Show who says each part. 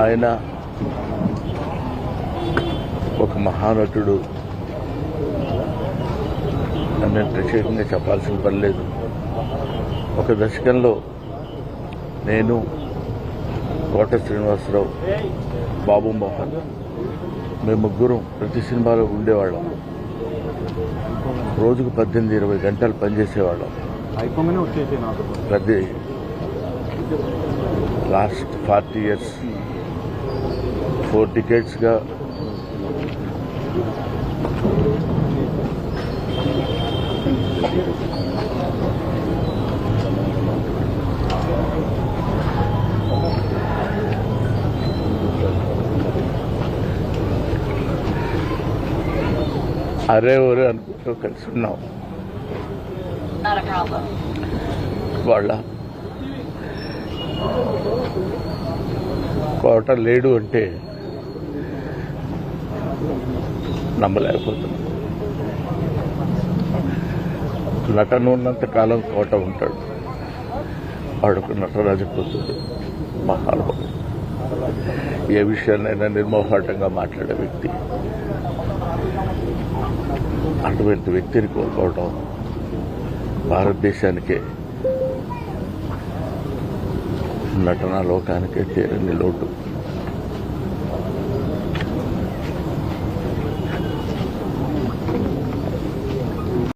Speaker 1: ఆయన ఒక మహానటుడు అని నేను ప్రత్యేకంగా చెప్పాల్సిన పని లేదు. ఒక దశకంలో నేను, కోట శ్రీనివాసరావు, బాబు మోహన్ మేము ముగ్గురం ప్రతి సినిమాలో ఉండేవాళ్ళం. రోజుకు 18-20 గంటలు పనిచేసేవాళ్ళం. ప్రతి లాస్ట్ 40 years 4 decades-గా అరే ఒరే అనుకుంటూ కలిసి ఉన్నాం. వాళ్ళ కోట లేడు అంటే నమ్మలేకపోతున్నాం. నటన ఉన్నంత కాలం కోట ఉంటాడు. వాడుకు నటరాజపోతుంది, మహానుభావుడు. ఏ విషయాన్నైనా నిర్మోహాటంగా మాట్లాడే వ్యక్తి. అటువంటి వ్యక్తిని కోల్పోవడం భారతదేశానికే, నటనా లోకానికే తీరని లోటు.